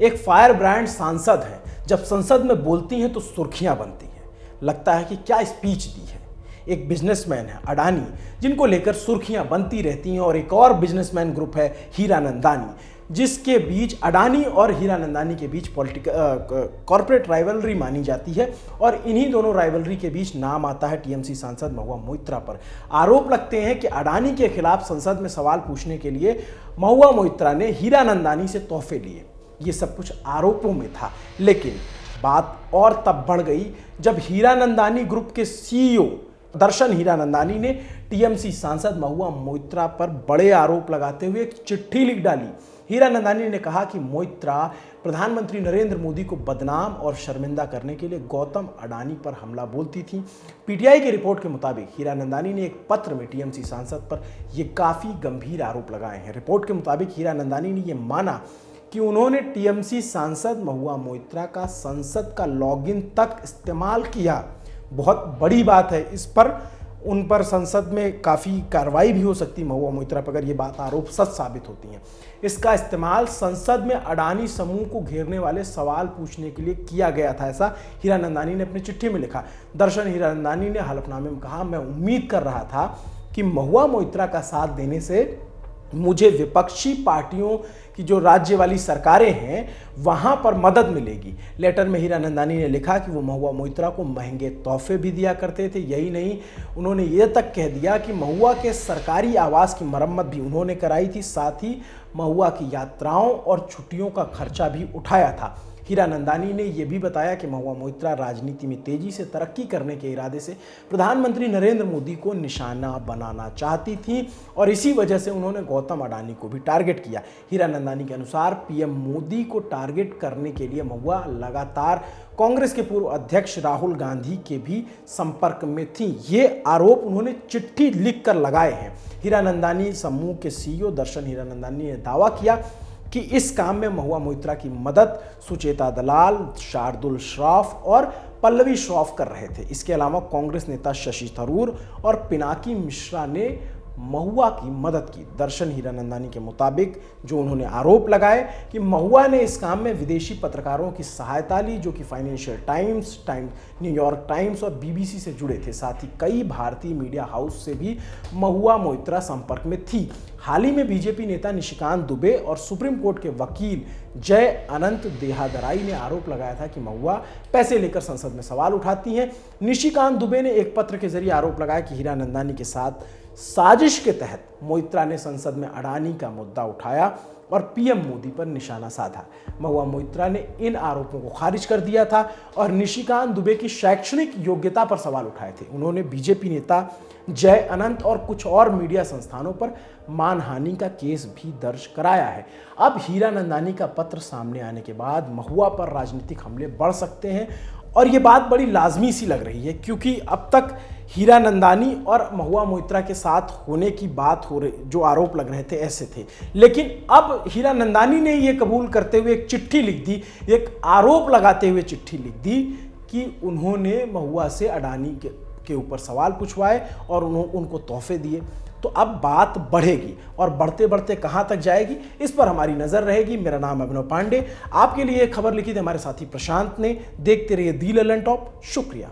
एक fire brand सांसद हैं, जब संसद में बोलती हैं तो सुर्खियां बनती हैं। लगता है कि क्या स्पीच दी है। एक बिजनेसमैन है अडानी, जिनको लेकर सुर्खियां बनती रहती हैं, और एक और बिजनेसमैन ग्रुप है हीरानंदानी, जिसके बीच अडानी और हीरानंदानी के बीच कॉर्पोरेट राइवलरी मानी जाती है। और इन्हीं दोनों राइवलरी के बीच नाम आता है टीएमसी सांसद महुआ मोइत्रा पर। आरोप लगते हैं कि अडानी के खिलाफ संसद में सवाल पूछने के लिए महुआ मोइत्रा ने हीरानंदानी से तोहफे लिए। ये सब कुछ आरोपों में था, लेकिन बात और तब बढ़ गई जब हीरानंदानी ग्रुप के सीईओ दर्शन हीरानंदानी ने टीएमसी सांसद महुआ मोइत्रा पर बड़े आरोप लगाते हुए एक चिट्ठी लिख डाली। हीरानंदानी ने कहा कि मोइत्रा प्रधानमंत्री नरेंद्र मोदी को बदनाम और शर्मिंदा करने के लिए गौतम अडानी पर हमला बोलती थी। पीटीआई की रिपोर्ट के मुताबिक हीरानंदानी ने एक पत्र में टीएमसी सांसद पर यह काफी गंभीर आरोप लगाए हैं। रिपोर्ट के मुताबिक हीरानंदानी ने यह माना कि उन्होंने टीएमसी सांसद महुआ मोइत्रा का संसद का लॉगिन तक इस्तेमाल किया। बहुत बड़ी बात है, इस पर उन पर संसद में काफ़ी कार्रवाई भी हो सकती है महुआ मोइत्रा पर, अगर ये बात आरोप सच साबित होती हैं। इसका इस्तेमाल संसद में अडानी समूह को घेरने वाले सवाल पूछने के लिए किया गया था, ऐसा हीरानंदानी ने अपनी चिट्ठी में लिखा। दर्शन हीरानंदानी ने हलफनामे में कहा, मैं उम्मीद कर रहा था कि महुआ मोइत्रा का साथ देने से मुझे विपक्षी पार्टियों की जो राज्य वाली सरकारें हैं वहां पर मदद मिलेगी। लेटर में हीरानंदानी ने लिखा कि वो महुआ मोइत्रा को महंगे तोहफे भी दिया करते थे। यही नहीं, उन्होंने ये तक कह दिया कि महुआ के सरकारी आवास की मरम्मत भी उन्होंने कराई थी, साथ ही महुआ की यात्राओं और छुट्टियों का खर्चा भी उठाया था। हीरानंदानी ने यह भी बताया कि महुआ मोइत्रा राजनीति में तेजी से तरक्की करने के इरादे से प्रधानमंत्री नरेंद्र मोदी को निशाना बनाना चाहती थी, और इसी वजह से उन्होंने गौतम अडानी को भी टारगेट किया। हीरानंदानी के अनुसार पीएम मोदी को टारगेट करने के लिए महुआ लगातार कांग्रेस के पूर्व अध्यक्ष राहुल गांधी के भी संपर्क में थी। ये आरोप उन्होंने चिट्ठी लिखकर लगाए हैं। हीरानंदानी समूह के सीईओ दर्शन हीरानंदानी ने दावा किया कि इस काम में महुआ मोइत्रा की मदद सुचेता दलाल, शार्दुल श्रॉफ और पल्लवी श्रॉफ कर रहे थे। इसके अलावा कांग्रेस नेता शशि थरूर और पिनाकी मिश्रा ने महुआ की मदद की। दर्शन हीरानंदानी के मुताबिक जो उन्होंने आरोप लगाए कि महुआ ने इस काम में विदेशी पत्रकारों की सहायता ली, जो कि फाइनेंशियल टाइम्स, न्यूयॉर्क टाइम्स और बीबीसी से जुड़े थे। साथ ही कई भारतीय मीडिया हाउस से भी महुआ मोइत्रा संपर्क में थी। हाल ही में बीजेपी नेता निशिकांत दुबे और सुप्रीम कोर्ट के वकील जय अनंत देहादराई ने आरोप लगाया था कि महुआ पैसे लेकर संसद में सवाल उठाती हैं। निशिकांत दुबे ने एक पत्र के जरिए आरोप लगाया कि हीरानंदानी के साथ साजिश के तहत मोइत्रा ने संसद में अडानी का मुद्दा उठाया और पीएम मोदी पर निशाना साधा। महुआ मोइत्रा ने इन आरोपों को खारिज कर दिया था और निशिकांत दुबे की शैक्षणिक योग्यता पर सवाल उठाए थे। उन्होंने बीजेपी नेता जय अनंत और कुछ और मीडिया संस्थानों पर मानहानि का केस भी दर्ज कराया है। अब हीरानंदानी का पत्र सामने आने के बाद महुआ पर राजनीतिक हमले बढ़ सकते हैं, और ये बात बड़ी लाजमी सी लग रही है, क्योंकि अब तक हीरानंदानी और महुआ मोइत्रा के साथ होने की बात हो रही, जो आरोप लग रहे थे ऐसे थे। लेकिन अब हीरानंदानी ने ये कबूल करते हुए एक चिट्ठी लिख दी, एक आरोप लगाते हुए चिट्ठी लिख दी कि उन्होंने महुआ से अडानी के ऊपर सवाल पूछवाए और उनको तोहफे दिए। तो अब बात बढ़ेगी, और बढ़ते बढ़ते कहां तक जाएगी इस पर हमारी नजर रहेगी। मेरा नाम अभिनव पांडे, आपके लिए खबर लिखी थी हमारे साथी प्रशांत ने। देखते रहिए दी ललन टॉप। शुक्रिया।